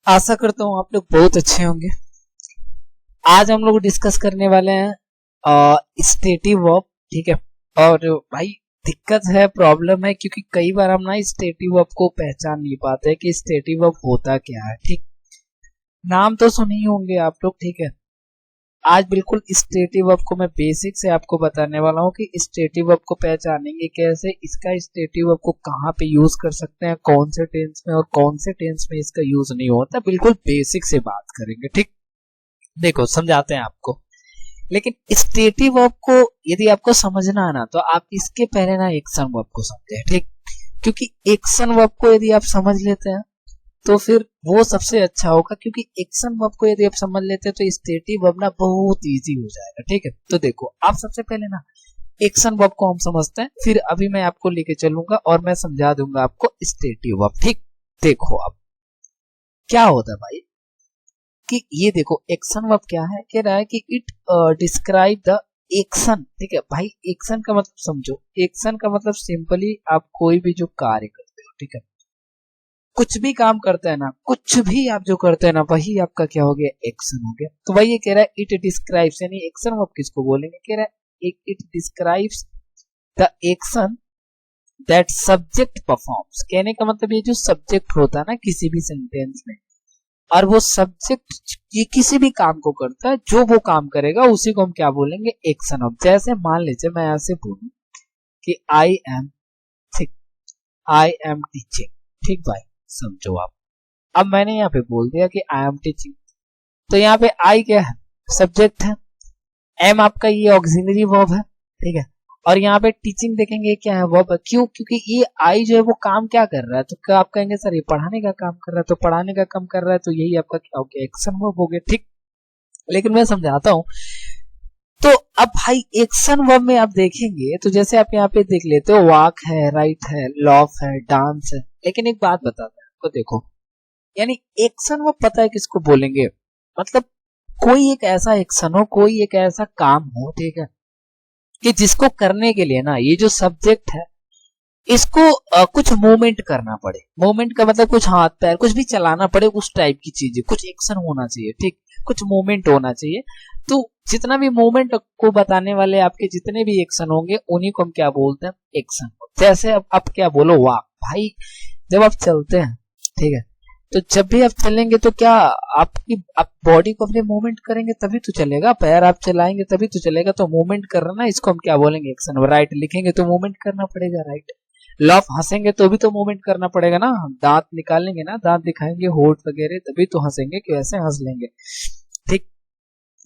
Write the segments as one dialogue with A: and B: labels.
A: आशा करता हूँ आप लोग बहुत अच्छे होंगे। आज हम लोग डिस्कस करने वाले हैं स्टेटिव वर्ब, ठीक है। और भाई दिक्कत है, प्रॉब्लम है, क्योंकि कई बार हम ना स्टेटिव वर्ब को पहचान नहीं पाते कि स्टेटिव वर्ब होता क्या है। ठीक, नाम तो सुने ही होंगे आप लोग, ठीक है। आज बिल्कुल स्टेटिव वर्ब को मैं बेसिक से आपको बताने वाला हूँ कि स्टेटिव वर्ब को पहचानेंगे कैसे, इसका स्टेटिव वर्ब को कहाँ पे यूज कर सकते हैं, कौन से टेंस में और कौन से टेंस में इसका यूज नहीं होता, बिल्कुल बेसिक से बात करेंगे। ठीक, देखो समझाते हैं आपको। लेकिन स्टेटिव वर्ब को यदि आपको समझना है ना, तो आप इसके पहले ना एक्शन वर्ब को समझे, ठीक। क्योंकि एक्शन वर्ब को यदि आप समझ लेते हैं तो फिर वो सबसे अच्छा होगा, क्योंकि एक्शन वर्ब को यदि आप समझ लेते हैं तो स्टेटिव वर्ब ना बहुत इजी हो जाएगा। ठीक है, तो देखो आप सबसे पहले ना एक्शन वर्ब को हम समझते हैं, फिर अभी मैं आपको लेके चलूंगा और मैं समझा दूंगा आपको स्टेटिव वर्ब। ठीक, देखो अब क्या होता है भाई कि ये देखो एक्शन वर्ब क्या है, कह रहा है कि इट डिस्क्राइब द एक्शन। ठीक है भाई, एक्शन का मतलब समझो, एक्शन का मतलब सिंपली आप कोई भी जो कार्य करते हो, ठीक है, कुछ भी काम करते हैं ना, कुछ भी आप जो करते हैं ना, वही आपका क्या हो गया, एक्शन हो गया। तो वही ये कह रहा है इट डिस्क्राइब्स, यानी एक्शन वर्ब किसको बोलेंगे, कह रहा है it describes the action that subject performs. कहने का मतलब ये जो सब्जेक्ट होता है ना किसी भी सेंटेंस में, और वो सब्जेक्ट ये किसी भी काम को करता है, जो वो काम करेगा उसी को हम क्या बोलेंगे, एक्शन वर्ब। जैसे मान लीजिए मैं ऐसे बोलूं कि आई एम, ठीक, आई एम टीचिंग, ठीक भाई, समझो आप। अब मैंने यहाँ पे बोल दिया कि आई एम टीचिंग, तो यहाँ पे आई क्या है, सब्जेक्ट है, एम आपका ये ऑक्सिलरी वर्ब है, ठीक है, और यहाँ पे टीचिंग देखेंगे क्या है, वर्ब है। क्यों? क्योंकि ये आई जो है वो काम क्या कर रहा है, तो क्या आप कहेंगे सर ये पढ़ाने का काम कर रहा है, तो पढ़ाने का काम कर रहा है, तो यही आपका क्या हो गया, एक्शन वर्ब हो गया। ठीक, लेकिन मैं समझाता हूँ। तो अब भाई एक्शन वर्ब में आप देखेंगे तो जैसे आप यहाँ पे देख लेते हो, वॉक है, राइट है, लॉफ है, डांस है। लेकिन एक बात बताता है आपको, देखो यानी एक्शन वर्ब पता है किसको बोलेंगे, मतलब कोई एक ऐसा एक्शन हो, कोई एक ऐसा काम हो, ठीक है, कि जिसको करने के लिए ना ये जो सब्जेक्ट है इसको कुछ मूवमेंट करना पड़े। मूवमेंट का मतलब कुछ हाथ पैर कुछ भी चलाना पड़े, उस टाइप की चीजें, कुछ एक्शन होना चाहिए, ठीक, कुछ मूवमेंट होना चाहिए। तो जितना भी मूवमेंट को बताने वाले आपके जितने भी एक्शन होंगे उन्हीं को हम क्या बोलते हैं, एक्शन। जैसे अब क्या बोलो, वॉक भाई, जब आप चलते हैं, ठीक है, तो जब भी आप चलेंगे तो क्या आपकी आप बॉडी को अपने मूवमेंट करेंगे तभी तो चलेगा, पैर आप चलाएंगे तभी तो चलेगा, तो मूवमेंट कर रहा ना, इसको हम क्या बोलेंगे, एक्शन। राइट लिखेंगे तो मूवमेंट करना पड़ेगा, राइट। लफ हंसेंगे तो भी तो मूवमेंट करना पड़ेगा ना, दांत निकालेंगे ना, दांत दिखाएंगे, होठ वगैरह, तभी तो हंसेंगे, कि वैसे हंस लेंगे, ठीक,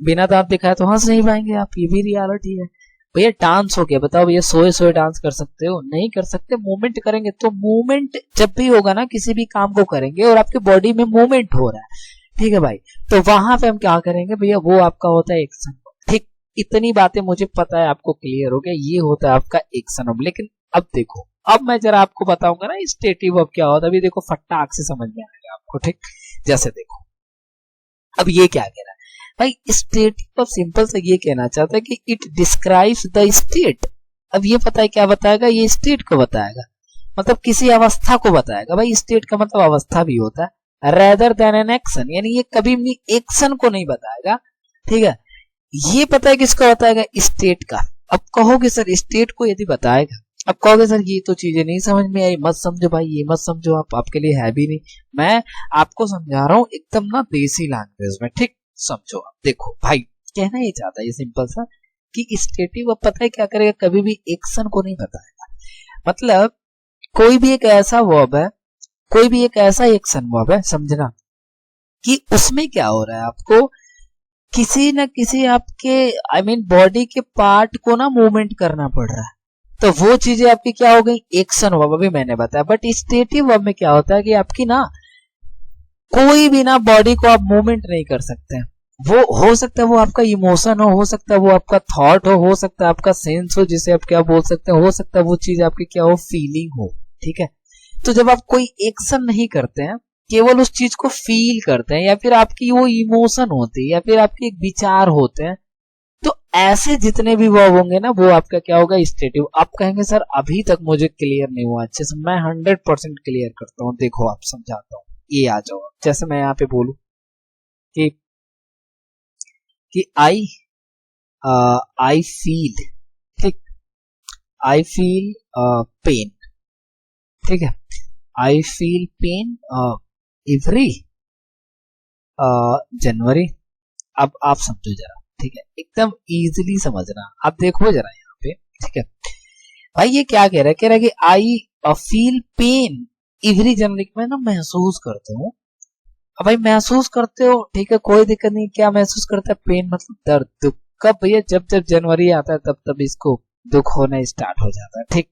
A: बिना दांत दिखाए तो हंस नहीं पाएंगे आप, ये भी रियलिटी है। भैया डांस हो गया, बताओ भैया सोए सोए डांस कर सकते हो, नहीं कर सकते, मूवमेंट करेंगे। तो मूवमेंट जब भी होगा ना, किसी भी काम को करेंगे और आपके बॉडी में मूवमेंट हो रहा है, ठीक है भाई, तो वहां पे हम क्या करेंगे भैया, वो आपका होता है एक्शन। ठीक, इतनी बातें मुझे पता है आपको क्लियर हो गया, ये होता है आपका एक्शन। लेकिन अब देखो, अब मैं जरा आपको बताऊंगा ना स्टेटिव वर्ब क्या होता है, अभी देखो फटाक से समझ में आएगा आपको। ठीक, जैसे देखो अब ये क्या कह रहा है भाई, स्टेटिव वर्ब सिंपल से ये कहना चाहता है कि इट डिस्क्राइब्स द स्टेट। अब ये पता है क्या बताएगा, ये स्टेट को बताएगा, मतलब किसी अवस्था को बताएगा। भाई स्टेट का मतलब अवस्था भी होता है, रेदर देन एन एक्शन, यानी ये कभी भी एक्शन को नहीं बताएगा, ठीक है। ये पता है किसको बताएगा, स्टेट का। अब कहोगे सर स्टेट को यदि बताएगा, अब कहोगे सर ये तो चीजें नहीं समझ में आई, मत समझो भाई, ये मत समझो, आप आपके लिए है भी नहीं, मैं आपको समझा रहा हूं एकदम ना देसी लैंग्वेज में। ठीक, समझो आप, देखो भाई कहना ये चाहता है ये सिंपल सा कि स्टेटिव अब पता है क्या करेगा, कभी भी एक्शन को नहीं बताएगा। मतलब कोई भी एक ऐसा वर्ब है, कोई भी एक ऐसा एक्शन वर्ब है, समझना कि उसमें क्या हो रहा है, आपको किसी न किसी आपके आई मीन बॉडी के पार्ट को ना मूवमेंट करना पड़ रहा है, तो वो चीजें आपकी क्या हो गई, एक्शन वर्ब। अभी मैंने बताया, बट स्टेटिव वर्ब में क्या होता है कि आपकी ना कोई भी ना बॉडी को आप मूवमेंट नहीं कर सकते हैं। वो हो सकता है वो आपका इमोशन हो सकता है वो आपका थॉट हो सकता है आपका सेंस हो, जिसे आप क्या बोल सकते हैं, हो सकता है वो चीज आपकी क्या हो, फीलिंग हो, ठीक है। तो जब आप कोई एक्शन नहीं करते हैं, केवल उस चीज को फील करते हैं, या फिर आपकी वो इमोशन होती है, या फिर आपके एक विचार होते हैं, तो ऐसे जितने भी वर्ब होंगे ना, वो आपका क्या होगा, स्टेटिव। आप कहेंगे सर अभी तक मुझे क्लियर नहीं हुआ अच्छे से, मैं 100% क्लियर करता हूँ, देखो आप समझाता हूँ। ये आ जाओ। जैसे मैं यहाँ पे बोलूं कि आई फील, ठीक, आई फील पेन, ठीक है, आई फील पेन एवरी जनवरी। अब आप समझो जरा, ठीक है, एकदम इजीली समझना। आप देखो जरा यहाँ पे, ठीक है भाई, ये क्या कह रहा है? कह रहा है कि आई फील पेन एवरी जनवरी। मैं ना महसूस करता हूँ। अब भाई महसूस करते हो, ठीक है, कोई दिक्कत नहीं। क्या महसूस करता है? पेन मतलब दर्द, दुख। कब भैया? जब जब जनवरी आता है तब तब इसको दुख होना स्टार्ट हो जाता है, ठीक।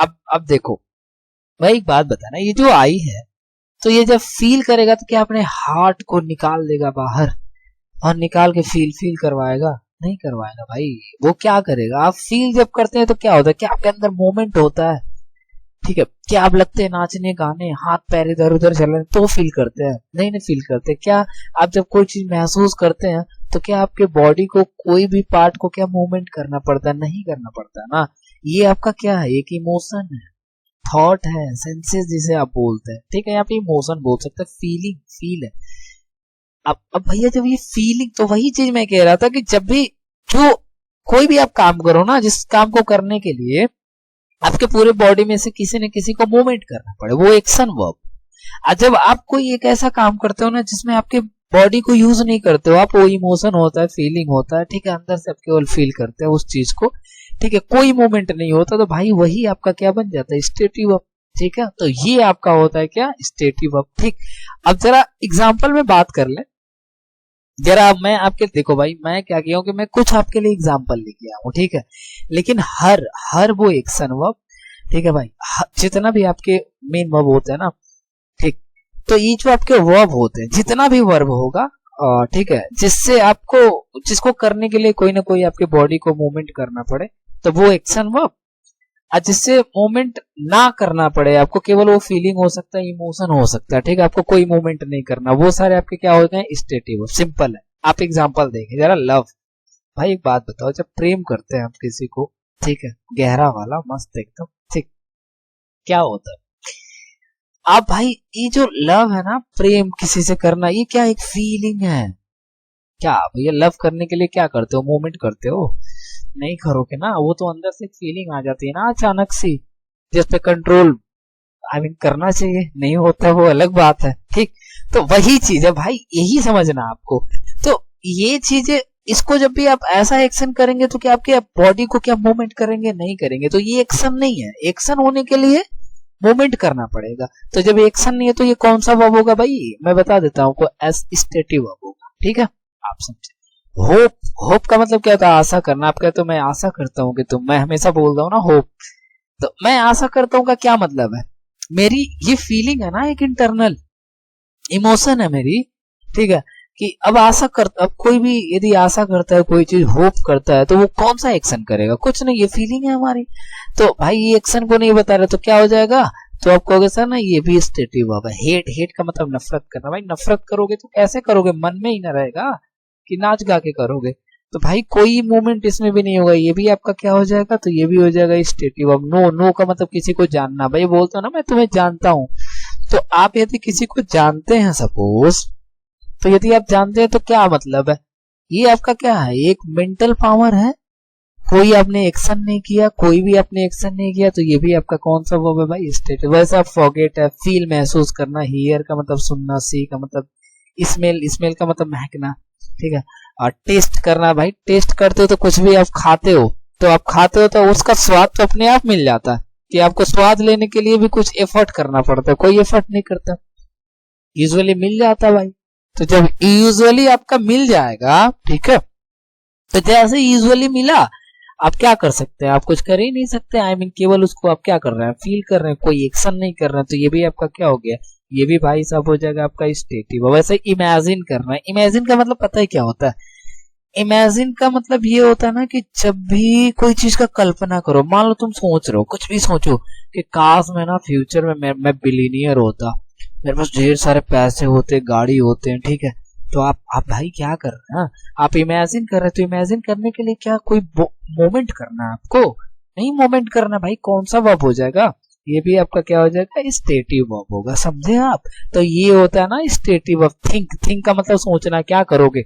A: अब देखो भाई, एक बात बताना, ये जो आई है तो ये जब फील करेगा तो क्या अपने हार्ट को निकाल देगा बाहर और निकाल के फील फील करवाएगा? नहीं करवाएगा भाई। वो क्या करेगा? आप फील जब करते हैं तो क्या होता है? क्या आपके अंदर मोमेंट होता है? ठीक है, क्या आप लगते हैं नाचने गाने, हाथ पैर इधर उधर चल रहे हैं तो फील करते हैं? नहीं नहीं फील करते। क्या आप जब कोई चीज महसूस करते हैं तो क्या आपके बॉडी को, कोई भी पार्ट को क्या मूवमेंट करना पड़ता है? नहीं करना पड़ता है ना। ये आपका क्या है? एक इमोशन है, थॉट है, सेंसेस जिसे आप बोलते हैं, ठीक है। यहाँ पे इमोशन बोल सकते हैं, फीलिंग, फील है। अब भैया जब ये फीलिंग, तो वही चीज मैं कह रहा था कि जब भी जो कोई भी आप काम करो ना, जिस काम को करने के लिए आपके पूरे बॉडी में से किसी न किसी को मूवमेंट करना पड़े, वो एक्शन वर्ब। जब आप कोई एक ऐसा काम करते हो ना जिसमें आपके बॉडी को यूज नहीं करते हो, आप, वो इमोशन होता है, फीलिंग होता है, ठीक है, अंदर से आप केवल फील करते हैं उस चीज को, ठीक है, कोई मूवमेंट नहीं होता, तो भाई वही आपका क्या बन जाता है? स्टेटिव वर्ब, ठीक है। तो ये आपका होता है क्या? स्टेटिव वर्ब, ठीक। अब जरा एग्जाम्पल में बात कर ले जरा। मैं आपके, देखो भाई, मैं क्या किया हूं कि मैं कुछ आपके लिए एग्जाम्पल लेके आया हूं, ठीक है, लेकिन हर वो एक्शन वर्ब, ठीक है भाई, जितना भी आपके मेन वर्ब होते हैं ना, ठीक, तो ये जो आपके वर्ब होते हैं, जितना भी वर्ब होगा, ठीक है, जिससे आपको, जिसको करने के लिए कोई ना कोई आपके बॉडी को मूवमेंट करना पड़े, तो वो एक्शन वर्ब। और जिससे मूवमेंट ना करना पड़े आपको, केवल वो फीलिंग हो सकता है, इमोशन हो सकता है, ठीक है, आपको कोई मूवमेंट नहीं करना, वो सारे आपके क्या होते हैं? स्टेटिव। सिंपल है। आप एग्जांपल देखें जरा। लव, भाई एक बात बताओ, जब प्रेम करते हैं आप किसी को, ठीक है, गहरा वाला, मस्त एकदम, ठीक, क्या होता है? आप भाई, ये जो लव है ना, प्रेम किसी से करना, ये क्या एक फीलिंग है? क्या भैया लव करने के लिए क्या करते हो? मूवमेंट करते हो? नहीं करोगे ना। वो तो अंदर से फीलिंग आ जाती है ना अचानक सी, जिस पे कंट्रोल करना चाहिए, नहीं होता, वो अलग बात है, ठीक। तो वही चीज है भाई, यही समझना आपको। तो ये चीजें, इसको जब भी आप ऐसा एक्शन करेंगे तो क्या आपके बॉडी को क्या मूवमेंट करेंगे? नहीं करेंगे। तो ये एक्शन नहीं है। एक्शन होने के लिए मूवमेंट करना पड़ेगा। तो जब एक्शन नहीं है तो ये कौन सा वर्ब होगा भाई? मैं बता देता हूँ आपको, स्टेटिव वर्ब होगा, ठीक है। आप समझे? होप, होप का मतलब क्या होता है? आशा करना। आप कहते हो मैं आशा करता हूँ कि तुम, मैं हमेशा बोल रहा हूँ ना होप, तो मैं आशा करता हूँ का क्या मतलब है? मेरी ये फीलिंग है ना, एक इंटरनल इमोशन है मेरी, ठीक है, कि अब आशा करता, अब कोई भी यदि आशा करता है, कोई चीज होप करता है, तो वो कौन सा एक्शन करेगा? कुछ नहीं, ये फीलिंग है हमारी। तो भाई ये एक्शन को नहीं बता रहे तो क्या हो जाएगा? तो आप कहोगे सर ना ये भी स्टेटिव वर्ब है। हेट, हेट का मतलब नफरत करना। भाई नफरत करोगे तो कैसे करोगे? मन में ही ना रहेगा कि नाच गा के करोगे। तो भाई कोई मूवमेंट इसमें भी नहीं होगा, ये भी आपका क्या हो जाएगा? तो ये भी हो जाएगा स्टेटिव वर्ब। नो, नो का मतलब किसी को जानना। भाई बोलता ना मैं तुम्हें जानता हूं, तो आप यदि किसी को जानते हैं सपोज, तो यदि आप जानते हैं तो क्या मतलब है? ये आपका क्या है? एक मेंटल पावर है। कोई आपने एक्शन नहीं किया, कोई भी आपने एक्शन नहीं किया, तो ये भी आपका कौन सा वर्ब है भाई? स्टेटिव। वैसे आप फॉरगेट है, फील महसूस करना, हियर का मतलब सुनना, सी का मतलब स्मेल, स्मेल का मतलब महकना, ठीक है, और टेस्ट करना। भाई टेस्ट करते हो तो कुछ भी आप खाते हो, तो आप खाते हो तो उसका स्वाद तो अपने आप मिल जाता है, कि आपको स्वाद लेने के लिए भी कुछ एफर्ट करना पड़ता है? कोई एफर्ट नहीं करता, यूजुअली मिल जाता भाई। तो जब यूजुअली आपका मिल जाएगा, ठीक है, तो जैसे यूजुअली मिला, आप क्या कर सकते हैं? आप कुछ कर ही नहीं सकते। आई मीन केवल उसको आप क्या कर रहे हैं? फील कर रहे हैं, कोई एक्शन नहीं कर रहे हैं। तो ये भी आपका क्या हो गया? ये भी भाई साहब हो जाएगा आपका स्टेटिव। वैसे इमेजिन करना है, इमेजिन का मतलब पता है क्या होता है? इमेजिन का मतलब ये होता है ना कि जब भी कोई चीज का कल्पना करो, मान लो तुम सोच रहे हो, कुछ भी सोचो कि काश मैं ना फ्यूचर में मैं बिलीनियर होता, मेरे पास ढेर सारे पैसे होते, गाड़ी होते हैं, ठीक है, तो आप भाई क्या कर रहे हैं? आप इमेजिन कर रहे हैं। तो इमेजिन करने के लिए क्या कोई मोमेंट करना है आपको? नहीं मोमेंट करना भाई। कौन सा वर्ब हो जाएगा? ये भी आपका क्या हो जाएगा, स्टेटिव वर्ब होगा। समझे आप? तो ये होता है ना स्टेटिव वर्ब। थिंक, थिंक का मतलब सोचना। क्या करोगे?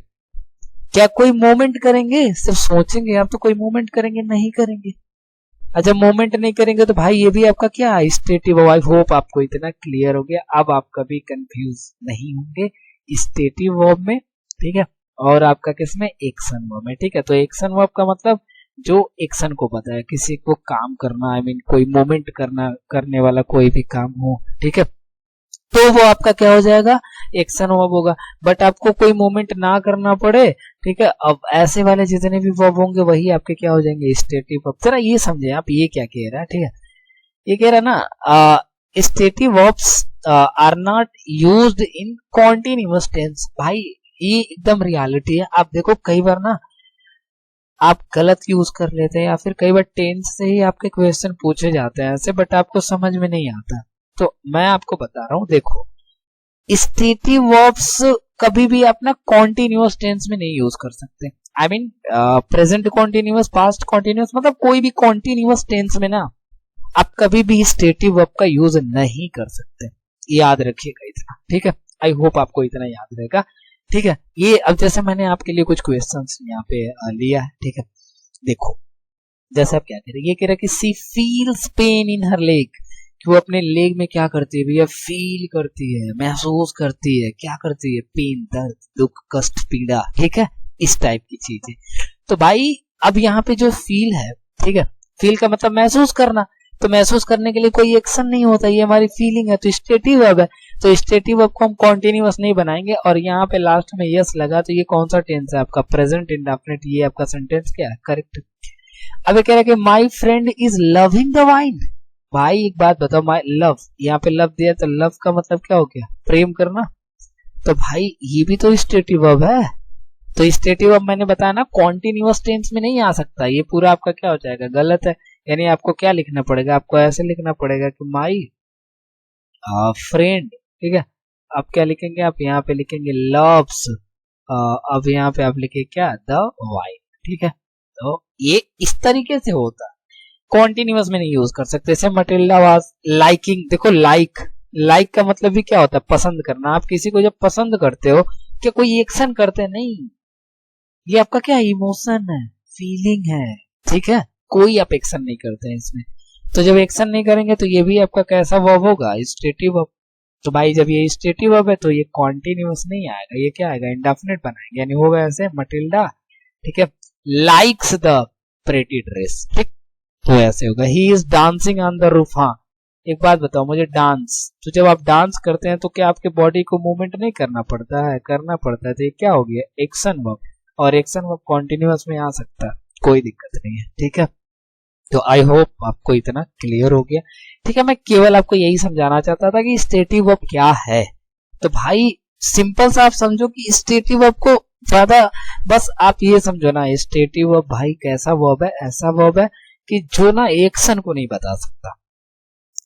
A: क्या कोई मूवमेंट करेंगे? सिर्फ सोचेंगे आप तो कोई मूवमेंट करेंगे नहीं करेंगे। अच्छा, मूवमेंट नहीं करेंगे तो भाई ये भी आपका क्या है, स्टेटिव वर्ब। आई होप आपको इतना क्लियर हो गया। अब आप कभी कंफ्यूज नहीं होंगे स्टेटिव वर्ब में, ठीक है, और आपका किसमें, एक्शन वर्ब में। ठीक है, तो एक्शन वर्ब का मतलब जो एक्शन को पता है, किसी को काम करना, आई मीन कोई मूवमेंट करना, करने वाला कोई भी काम हो, ठीक है, तो वो आपका क्या हो जाएगा, एक्शन वर्ब होगा। बट आपको कोई मूवमेंट ना करना पड़े, ठीक है, अब ऐसे वाले जितने भी वर्ब होंगे वही आपके क्या हो जाएंगे, स्टेटिव वर्ब। जरा ये समझे आप ये क्या कह रहा है, ठीक है, ये कह रहा है ना stative verbs are not used in continuous tense. भाई ये एकदम रियलिटी है। आप देखो कई बार ना आप गलत यूज कर लेते हैं, या फिर कई बार टेंस से ही आपके क्वेश्चन पूछे जाते हैं ऐसे, बट आपको समझ में नहीं आता। तो मैं आपको बता रहा हूं, देखो स्टेटिव वर्ब्स कभी भी आप ना कॉन्टिन्यूअस टेंस में नहीं यूज कर सकते। I mean present continuous, past continuous, मतलब कोई भी कॉन्टिन्यूअस टेंस में ना आप कभी भी स्टेटिव वर्ब का यूज नहीं कर सकते। याद रखिएगा इतना, ठीक है। आई होप आपको इतना याद रहेगा, ठीक है। ये अब जैसे मैंने आपके लिए कुछ क्वेश्चंस यहाँ पे लिया है, ठीक है। देखो जैसे आप क्या कह रहे हैं, ये कह रहे हैं कि she feels pain in her leg, कि वो अपने लेग में क्या करती है भैया, फील करती है, महसूस करती है, क्या करती है, पेन, दर्द, दुख, कष्ट, पीड़ा, ठीक है, इस टाइप की चीजें। तो भाई अब यहाँ पे जो फील है, ठीक है, फील का मतलब महसूस करना, तो महसूस करने के लिए कोई एक्शन नहीं होता, ये हमारी फीलिंग है, तो स्टेटिव वर्ब है। तो स्टेटिव वर्ब को हम कॉन्टिन्यूअस नहीं बनाएंगे, और यहाँ पे लास्ट में यस लगा, तो ये कौन सा टेंस है आपका, प्रेजेंट इंडेफिनिट। ये आपका सेंटेंस क्या है, करेक्ट। अब ये कह रहा है कि my friend is loving the wine. भाई एक बात बताओ, माई लव, यहाँ पे लव दिया, तो लव का मतलब क्या हो गया, प्रेम करना। तो भाई ये भी तो स्टेटिव वर्ब है। तो स्टेटिव वर्ब मैंने बताया ना कॉन्टिन्यूअस टेंस में नहीं आ सकता, ये पूरा आपका क्या हो जाएगा, गलत है। यानी आपको क्या लिखना पड़ेगा, आपको ऐसे लिखना पड़ेगा कि माई फ्रेंड, ठीक है। आप क्या लिखेंगे, आप यहाँ पे लिखेंगे लव्स, अब यहाँ पे आप लिखे क्या, द वाइन, ठीक है। तो ये इस तरीके से होता है, कॉन्टिन्यूअस में नहीं यूज कर सकते। जैसे मटिल्डा वाज लाइकिंग, देखो लाइक, लाइक का मतलब भी क्या होता है, पसंद करना। आप किसी को जब पसंद करते हो, क्या कोई एक्शन करते नहीं, ये आपका क्या इमोशन है, फीलिंग है, ठीक है, कोई आप एक्शन नहीं करते हैं इसमें। तो जब एक्शन नहीं करेंगे तो ये भी आपका कैसा वर्ब होगा, स्टेटिव वर्ब। तो भाई जब ये स्टेटिव वर्ब है तो ये कॉन्टिन्यूअस नहीं आएगा, ये क्या आएगा, इंडेफिनिट बनाएंगे, यानी होगा ऐसे मटिल्डा, ठीक है, लाइक्स द प्रेटी ड्रेस, ठीक, तो ऐसे होगा he is dancing on the roof. हाँ एक बात बताओ मुझे, डांस, तो जब आप डांस करते हैं तो क्या आपके बॉडी को मूवमेंट नहीं करना पड़ता है, करना पड़ता है, तो ये क्या हो गया, एक्शन वर्ब। और एक्शन वर्ब कॉन्टिन्यूअस में आ सकता है, कोई दिक्कत नहीं है, ठीक है। तो आई होप आपको इतना क्लियर हो गया, ठीक है। मैं केवल आपको यही समझाना चाहता था कि स्टेटिव वर्ब क्या है। तो भाई सिंपल सा आप समझो कि स्टेटिव वर्ब को ज्यादा, बस आप ये समझो ना, स्टेटिव वर्ब भाई कैसा वर्ब है, ऐसा वर्ब है कि जो ना एक्शन को नहीं बता सकता।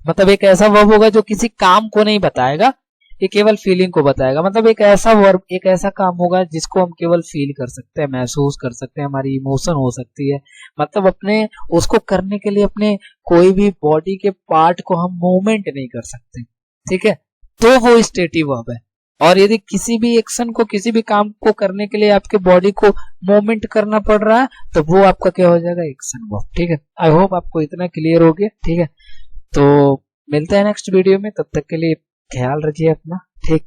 A: मतलब एक ऐसा वर्ब होगा जो किसी काम को नहीं बताएगा, ये केवल फीलिंग को बताएगा। मतलब एक ऐसा वर्ब, एक ऐसा काम होगा जिसको हम केवल फील कर सकते हैं, महसूस कर सकते हैं, हमारी इमोशन हो सकती है। मतलब अपने उसको करने के लिए अपने कोई भी बॉडी के पार्ट को हम मूवमेंट नहीं कर सकते, ठीक है, तो वो स्टेटिव वर्ब है। और यदि किसी भी एक्शन को, किसी भी काम को करने के लिए आपके बॉडी को मूवमेंट करना पड़ रहा है, तो वो आपका क्या हो जाएगा, एक्शन वर्ब, ठीक है। आई होप आपको इतना क्लियर हो गया, ठीक है। तो मिलते हैं नेक्स्ट वीडियो में, तब तक के लिए ख्याल रखिए अपना, ठीक।